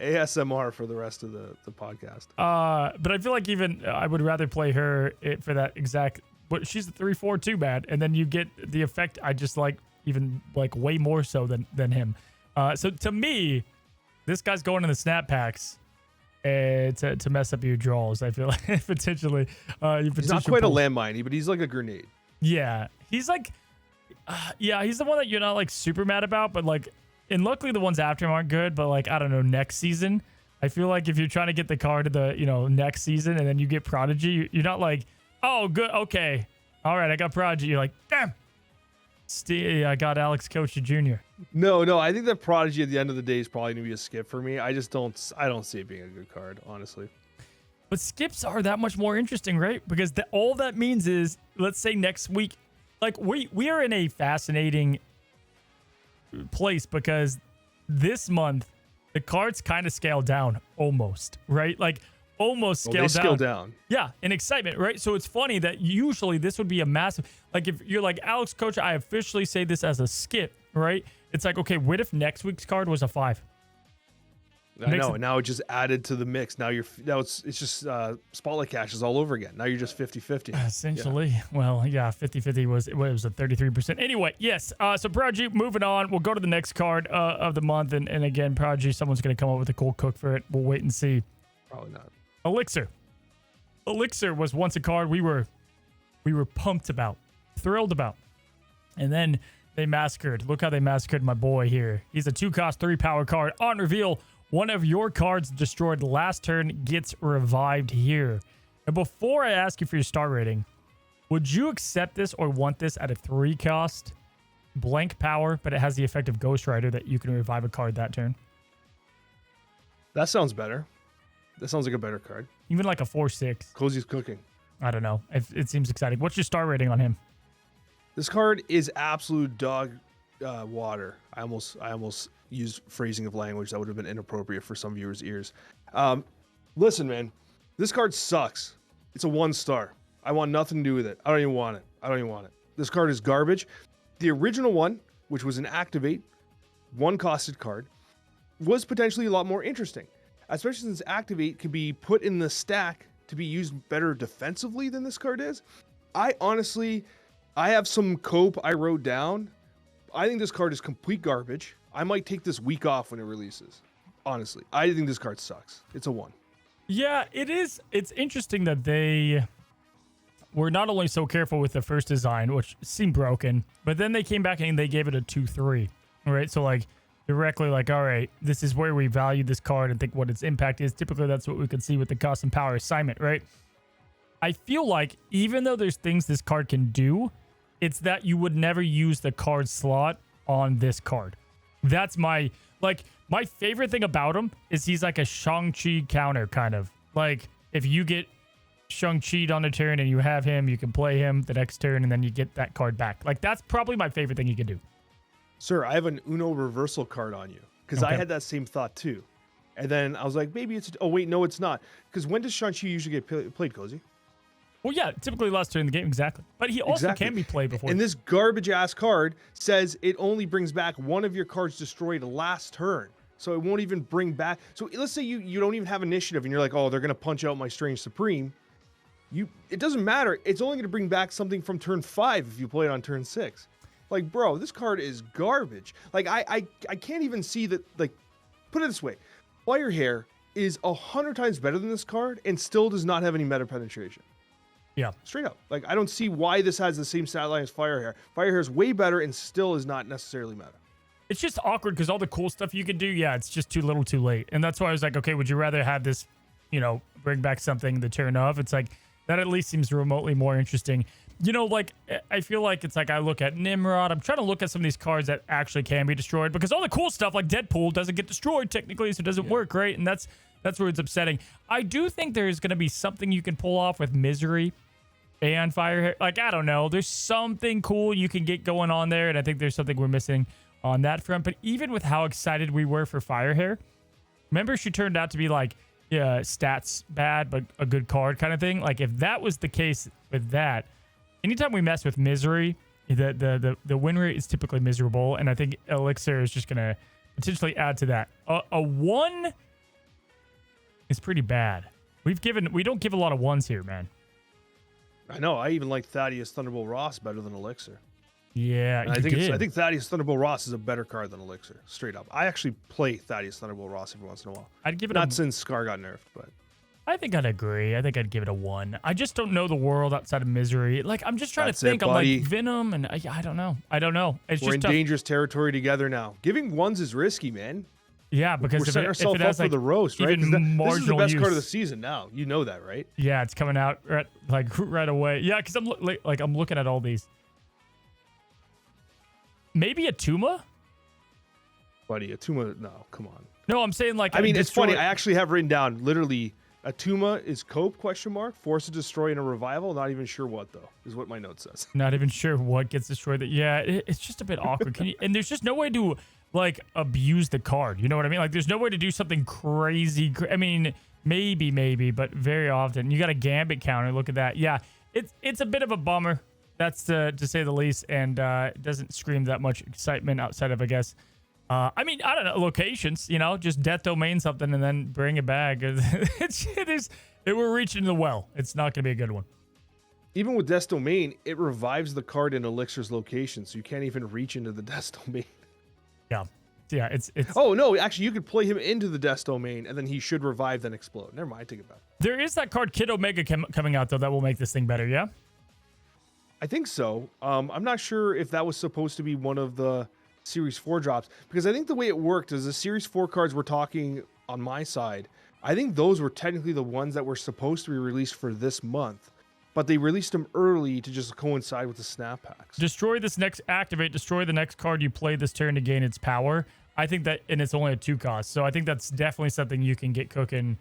ASMR for the rest of the podcast. But I feel like even I would rather play her for that exact. But she's a 3/4 too bad, and then you get the effect. I just like even like way more so than him. So to me, this guy's going in the snap packs to mess up your draws. I feel like potentially. He's not quite a landmine, but he's like a grenade. Yeah, he's like, he's the one that you're not like super mad about, but like, and luckily the ones after him aren't good. But like, I don't know, next season, I feel like if you're trying to get the card to the next season and then you get Prodigy, you're not like, oh good, okay, all right, I got Prodigy. You're like, damn, I got Alex Coach Jr. No, I think that Prodigy at the end of the day is probably gonna be a skip for me. I don't see it being a good card, honestly. But skips are that much more interesting, right? Because all that means is, let's say next week, like we are in a fascinating place because this month the cards kind of scale down almost, right? Like almost scale down. Yeah, in excitement, right? So it's funny that usually this would be a massive, like if you're like, Alex Coach, I officially say this as a skip, right? It's like, okay, what if next week's card was a 5? I know. Now it just added to the mix. Now it's just spotlight caches all over again. Now you're just 50-50. Essentially. Yeah. Well, yeah, 50-50 was a 33%. Anyway, yes. So Prodigy, moving on. We'll go to the next card of the month. And again, Prodigy, someone's going to come up with a cool cook for it. We'll wait and see. Probably not. Elixir. Elixir was once a card we were pumped about, thrilled about. And then they massacred. Look how they massacred my boy here. He's a 2-cost, 3-power card. On reveal, one of your cards destroyed last turn gets revived here. And before I ask you for your star rating, would you accept this or want this at a 3-cost blank power, but it has the effect of Ghost Rider that you can revive a card that turn? That sounds better. That sounds like a better card. Even like a 4/6. Cozy's cooking. I don't know. It seems exciting. What's your star rating on him? This card is absolute dog water. I almost used phrasing of language that would have been inappropriate for some viewers' ears. Listen, man, this card sucks. It's a 1-star. I want nothing to do with it. I don't even want it. This card is garbage. The original one, which was an activate, 1-costed card, was potentially a lot more interesting, especially since activate can be put in the stack to be used better defensively than this card is. I have some cope I wrote down. I think this card is complete garbage. I might take this week off when it releases. Honestly, I think this card sucks. It's a 1. Yeah, it is. It's interesting that they were not only so careful with the first design, which seemed broken, but then they came back and they gave it a 2/3. All right, so like directly like, all right, this is where we value this card and think what its impact is. Typically, that's what we could see with the cost and power assignment, right? I feel like even though there's things this card can do, it's that you would never use the card slot on this card. That's my favorite thing about him is he's like a Shang-Chi counter kind of. Like if you get Shang-Chi on a turn and you have him, you can play him the next turn and then you get that card back. Like that's probably my favorite thing you can do. Sir, I have an Uno reversal card on you because I had that same thought too. And then I was like, maybe it's, oh wait, no, it's not. Because when does Shang-Chi usually get played, Cozy? Well, yeah, typically last turn in the game, exactly. But he also can be played before. And this garbage-ass card says it only brings back one of your cards destroyed last turn. So it won't even bring back... So let's say you don't even have initiative and you're like, oh, they're going to punch out my Strange Supreme. It doesn't matter. It's only going to bring back something from turn 5 if you play it on turn 6. Like, bro, this card is garbage. Like, I can't even see that... Like, put it this way. Fire Hair is 100 times better than this card and still does not have any meta penetration. Yeah. Straight up. Like, I don't see why this has the same stat line as Fire Hair. Fire Hair is way better and still is not necessarily meta. It's just awkward because all the cool stuff you can do, yeah, it's just too little too late. And that's why I was like, okay, would you rather have this, bring back something the turn of? It's like, that at least seems remotely more interesting. Like, I feel like it's like I look at Nimrod. I'm trying to look at some of these cards that actually can be destroyed because all the cool stuff like Deadpool doesn't get destroyed technically, so it doesn't work, right? And that's where it's upsetting. I do think there's going to be something you can pull off with Misery and Fire Hair. Like, I don't know. There's something cool you can get going on there, and I think there's something we're missing on that front. But even with how excited we were for Fire Hair, remember she turned out to be like, yeah, stats bad, but a good card kind of thing. Like, if that was the case with that, anytime we mess with Misery, the win rate is typically miserable, and I think Elixir is just going to potentially add to that. A 1 is pretty bad. We don't give a lot of 1s here, man. I know. I even like Thaddeus Thunderbolt Ross better than Elixir. Yeah, And I you think did. I think Thaddeus Thunderbolt Ross is a better card than Elixir, straight up. I actually play Thaddeus Thunderbolt Ross every once in a while. I'd give it Not a. since Scar got nerfed, but I think I'd agree. I think I'd give it a 1. I just don't know the world outside of Misery. Like, I'm just trying That's to think. it, I'm like buddy. Venom, and I don't know. I don't know. It's we're just in tough. dangerous territory together now. Giving 1s is risky, man. Yeah, because We're if setting it ourselves has up for like the roast, right? 'Cause even this is the marginal best card of the use. season now. You know that, right? Yeah, it's coming out right away. Yeah, because I'm looking at all these. Maybe a Tuma? Buddy, Atuma, no, come on. No, I'm saying like I mean, it's destroy- funny. I actually have written down literally Atuma is cope ? Force to destroy in a revival. Not even sure what though is what my note says. Not even sure what gets destroyed. Yeah, it's just a bit awkward. Can you? And there's just no way to like abuse the card. You know what I mean? Like there's no way to do something crazy. I mean, maybe, but very often you got a Gambit counter. Look at that. Yeah, it's a bit of a bummer. That's to say the least, and it doesn't scream that much excitement outside of, I guess. I mean, I don't know, locations, you know, just death domain something and then bring it back. We're reaching the well. It's not going to be a good one. Even with Death Domain, it revives the card in Elixir's location, so you can't even reach into the Death Domain. Yeah, it's. Oh, no, actually, you could play him into the Death Domain, and then he should revive, then explode. Never mind, I take it back. There is that card Kid Omega coming out, though, that will make this thing better, yeah? I think so. I'm not sure if that was supposed to be one of the Series 4 drops, because I think the way it worked is the Series 4 cards we're talking on my side, I think those were technically the ones that were supposed to be released for this month, but they released them early to just coincide with the snap packs. Destroy the next card you play this turn to gain its power. I think that, and it's only a 2 cost, so I think that's definitely something you can get cooking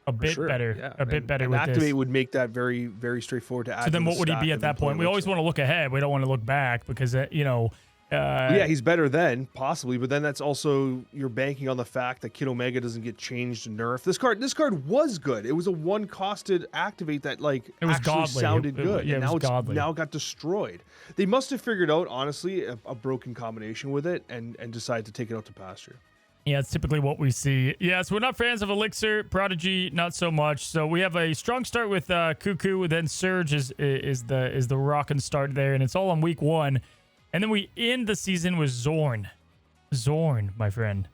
a bit better. Yeah. A bit better and with Activate this. would make that very, very straightforward to add. So then to what would he be at that point? We always want to look ahead. We don't want to look back because, yeah, he's better then, possibly, but then that's also you're banking on the fact that Kid Omega doesn't get changed and nerfed. This card was good. It was a 1-costed activate that it was actually godly. sounded good. Yeah, and it now was godly. now got destroyed. They must have figured out, honestly, a broken combination with it and decided to take it out to pasture. Yeah, it's typically what we see. Yeah, so we're not fans of Elixir, Prodigy, not so much. So we have a strong start with Cuckoo, then Surge is the rockin' start there, and it's all on week 1. And then we end the season with Xorn. Xorn, my friend.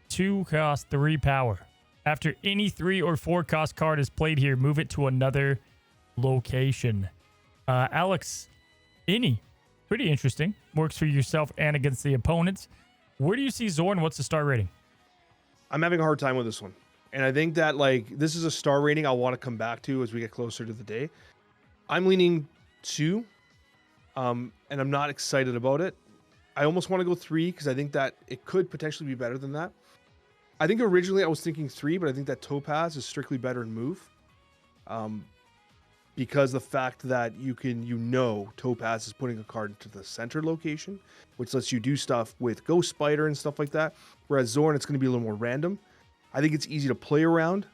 2 cost, 3 power. After any 3 or 4 cost card is played here, move it to another location. Alex, any. Pretty interesting. Works for yourself and against the opponents. Where do you see Xorn? What's the star rating? I'm having a hard time with this one. And I think that this is a star rating I'll want to come back to as we get closer to the day. I'm leaning 2. And I'm not excited about it. I almost want to go 3 because I think that it could potentially be better than that. I think originally I was thinking 3, but I think that Topaz is strictly better in move. Because the fact that Topaz is putting a card into the center location, which lets you do stuff with Ghost Spider and stuff like that. Whereas Xorn, it's going to be a little more random. I think it's easy to play around.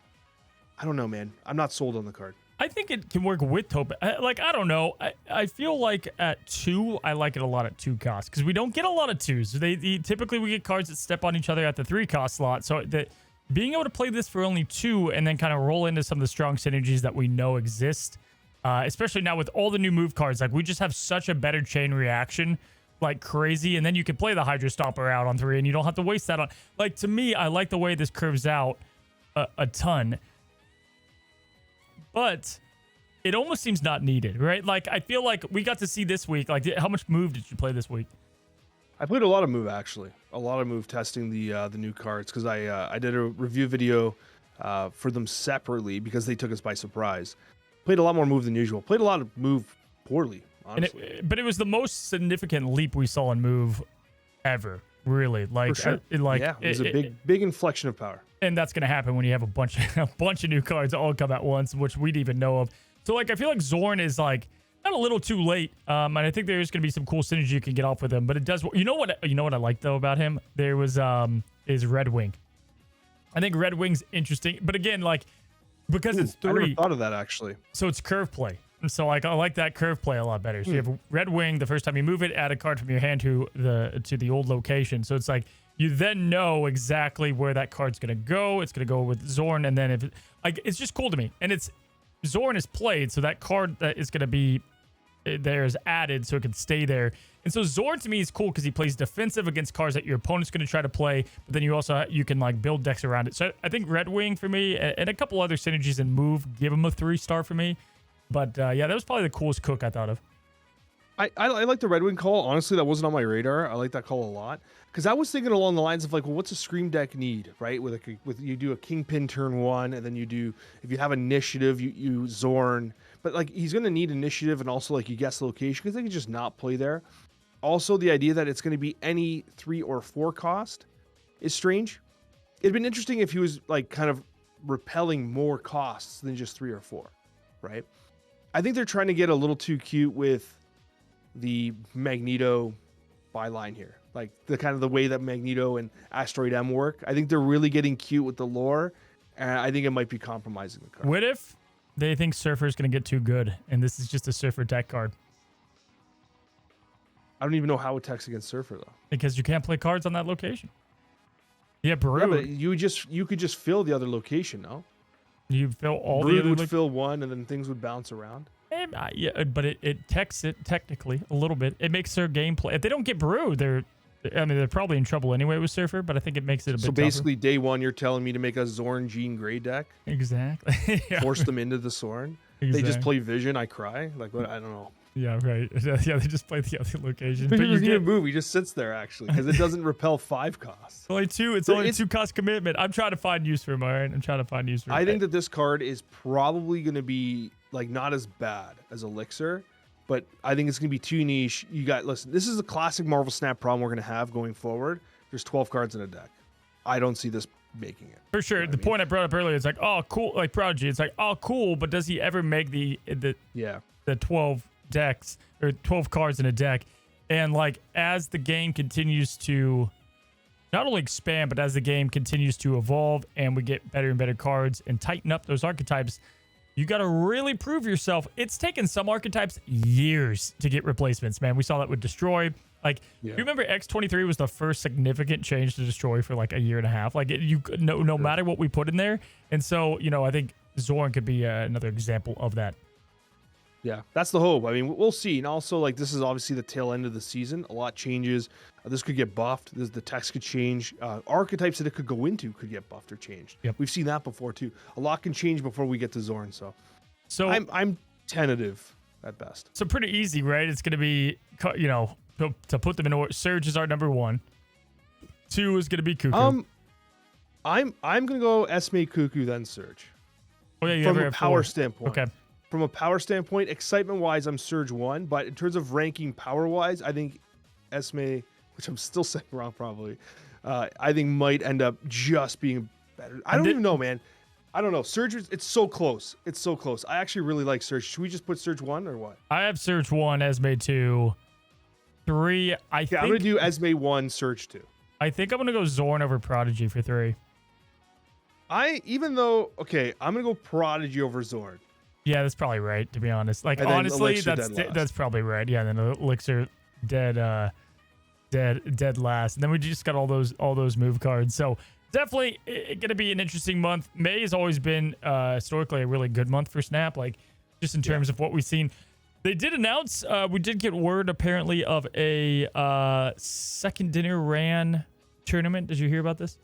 I don't know, man. I'm not sold on the card. I think it can work with Topaz. I don't know. I feel like at 2, I like it a lot at 2 costs because we don't get a lot of 2s. Typically we get cards that step on each other at the 3 cost slot. So that being able to play this for only 2 and then kind of roll into some of the strong synergies that we know exist, especially now with all the new move cards, we just have such a better chain reaction, like crazy. And then you can play the Hydra Stomper out on 3 and you don't have to waste that on. To me, I like the way this curves out a ton. But it almost seems not needed, right? I feel like we got to see this week. How much move did you play this week? I played a lot of move, actually. A lot of move testing the new cards because I did a review video for them separately because they took us by surprise. Played a lot more move than usual. Played a lot of move poorly, honestly. But it was the most significant leap we saw in move ever, really. For sure. It was a big inflection of power. And that's going to happen when you have a bunch of new cards all come at once, which we'd even know of. So, I feel like Xorn is, not a little too late. And I think there's going to be some cool synergy you can get off with him. But it does... You know what I like, though, about him? There was... is Red Wing. I think Red Wing's interesting. But again, because it's 3... I never thought of that, actually. So, it's curve play. And so, I like that curve play a lot better. So, you have Red Wing. The first time you move it, add a card from your hand to the old location. So, it's you then know exactly where that card's going to go. It's going to go with Xorn. And then it's just cool to me. And Xorn is played. So that card that is going to be there's added so it can stay there. And so Xorn to me is cool because he plays defensive against cards that your opponent's going to try to play, but then you can like build decks around it. So I think Red Wing for me and a couple other synergies and move give him a 3-star for me. But yeah, that was probably the coolest cook I thought of. I like the Red Wing call. Honestly, that wasn't on my radar. I like that call a lot because I was thinking along the lines of like, well, what's a Scream deck need, right? With you do a Kingpin turn 1, and then you do, if you have initiative, you Xorn. But like he's going to need initiative, and also like you guess the location because they can just not play there. Also, the idea that it's going to be any 3 or 4 cost is strange. It'd been interesting if he was like kind of repelling more costs than just 3 or 4, right? I think they're trying to get a little too cute with the Magneto byline here, like the kind of the way that Magneto and Asteroid M work. I think they're really getting cute with the lore, and I think it might be compromising the card. What if they think Surfer is going to get too good, and this is just a Surfer deck card? I don't even know how it attacks against Surfer though, because you can't play cards on that location. Yeah, Brood. Yeah, but you could just fill the other location, no? You fill all Brood the other would fill one, and then things would bounce around. Yeah, but it techs it technically a little bit. It makes their gameplay. If they don't get Brood, they're probably in trouble anyway with Surfer. But I think it makes it a bit. So basically, day one, you're telling me to make a Xorn Jean Grey deck. Exactly. Yeah. Force them into the Xorn. Exactly. They just play Vision. I cry. Like what? I don't know. Yeah, right. Yeah, they just play the other location. But he doesn't even move. He just sits there actually because it doesn't repel 5 costs. Only 2. It's only 2 cost commitment. I'm trying to find use for him. All right, I'm trying to find use for him. I think that this card is probably going to be like not as bad as Elixir, but I think it's going to be too niche. Listen, this is a classic Marvel Snap problem we're going to have going forward. There's 12 cards in a deck. I don't see this making it. For sure. The point I brought up earlier is like, oh, cool. Like Prodigy. It's like, oh, cool. But does he ever make the 12 decks or 12 cards in a deck? And like as the game continues to not only expand, but as the game continues to evolve and we get better and better cards and tighten up those archetypes, you got to really prove yourself. It's taken some archetypes years to get replacements, man. We saw that with Destroy. Like, you remember X-23 was the first significant change to Destroy for like a year and a half. Like, no matter what we put in there. And so, I think Xorn could be another example of that. Yeah, that's the hope. I mean, we'll see. And also, like, this is obviously the tail end of the season. A lot changes. This could get buffed. The text could change. Archetypes that it could go into could get buffed or changed. Yep. We've seen that before, too. A lot can change before we get to Xorn. So I'm tentative at best. So pretty easy, right? It's going to be, to put them in order. Surge is our number 1. 2 is going to be Cuckoo. I'm going to go Esme Cuckoo, then Surge. Oh, yeah, from a power standpoint. Okay. From a power standpoint, excitement-wise, I'm Surge 1. But in terms of ranking power-wise, I think Esme, which I'm still saying wrong probably, I think might end up just being better. I don't even know, man. I don't know. Surge, it's so close. It's so close. I actually really like Surge. Should we just put Surge 1 or what? I have Surge 1, Esme 2. 3, I think... I'm going to do Esme 1, Surge 2. I think I'm going to go Xorn over Prodigy for 3. I'm going to go Prodigy over Xorn. Yeah, that's probably right, to be honest. Like, honestly, that's probably right. Yeah, then Elixir dead last. And then we just got all those move cards. So definitely going to be an interesting month. May has always been historically a really good month for Snap, like just in terms of what we've seen. They did announce, we did get word apparently of a second dinner ran tournament. Did you hear about this?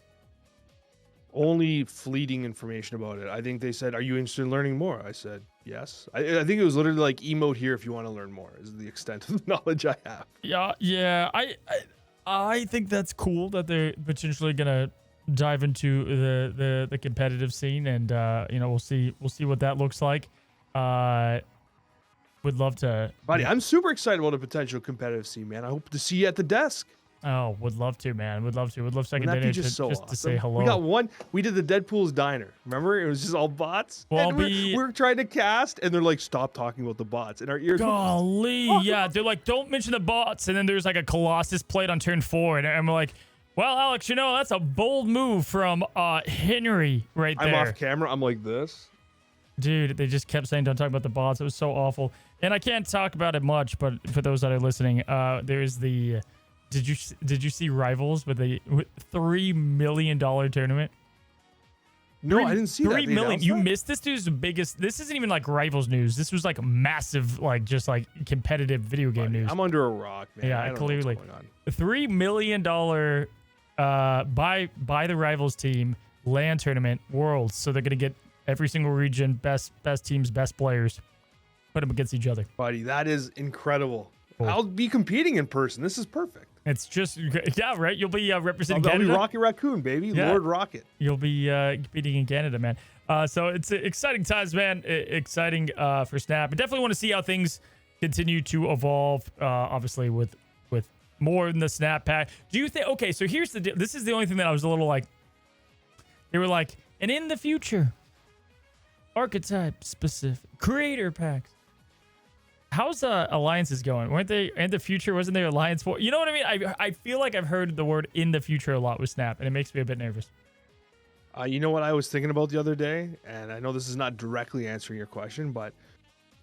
Only fleeting information about it. I think they said, "Are you interested in learning more?" I said, "Yes." I think it was literally like emote here if you want to learn more. Is the extent of the knowledge I have. Yeah. I think that's cool that they're potentially gonna dive into the competitive scene, and we'll see what that looks like. Would love to, buddy. I'm super excited about a potential competitive scene, man. I hope to see you at the desk. Oh, would love to, man. Would love second dinner just awesome. To say hello. We got one. We did the Deadpool's diner. Remember? It was just all bots. Well, we're trying to cast, and they're like, "Stop talking about the bots." And our ears. Golly, yeah. They're like, "Don't mention the bots." And then there's like a Colossus plate on turn 4, and I'm like, "Well, Alex, that's a bold move from Henry right there." I'm off camera. I'm like this. Dude, they just kept saying, "Don't talk about the bots." It was so awful, and I can't talk about it much. But for those that are listening, there's the. Did you see Rivals with a $3 million tournament? No, I didn't see that. 3 They million. announced You that? missed this dude's biggest. This isn't even like Rivals news. This was like massive, like just like competitive video game Buddy, news. I'm under a rock, man. Yeah, I don't know clearly. what's going on. $3 million by the Rivals team LAN tournament Worlds. So they're gonna get every single region, best teams, best players, put them against each other. Buddy, that is incredible. Cool. I'll be competing in person. This is perfect. It's just yeah, right. You'll be representing I'll be Canada. Rocket Raccoon, baby. Yeah. Lord Rocket. You'll be competing in Canada, man. So it's exciting times, man. Exciting for Snap. I definitely want to see how things continue to evolve. Obviously, with more in the Snap pack. Do you think? Okay, so here's the deal. This is the only thing that I was a little like. They were like, and in the future, archetype specific creator packs. How's alliances going? Weren't they in the future? Wasn't there alliance for? You know what I mean? I feel like I've heard the word in the future a lot with Snap, and it makes me a bit nervous. You know what I was thinking about the other day, and I know this is not directly answering your question, but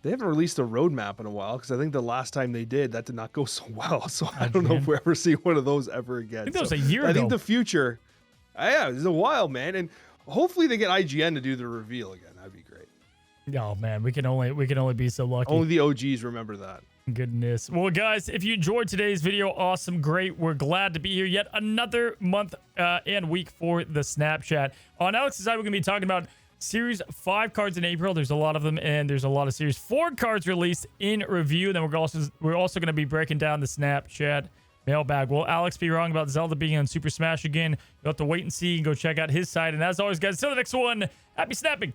they haven't released a roadmap in a while because I think the last time they did, that did not go so well. So I don't know if we ever see one of those ever again. I think that was a year ago. I think the future, yeah, it's a while, man, and hopefully they get IGN to do the reveal again. That'd be great. Oh man, we can only be so lucky. Only the OGs remember that. Goodness. Well, guys, if you enjoyed today's video, awesome, great. We're glad to be here yet another month and week for the Snapchat. On Alex's side, we're going to be talking about Series 5 cards in April. There's a lot of them, and there's a lot of Series 4 cards released in review. Then we're also going to be breaking down the Snapchat mailbag. Will Alex be wrong about Zelda being on Super Smash again? You'll have to wait and see and go check out his side. And as always, guys, until the next one, happy snapping.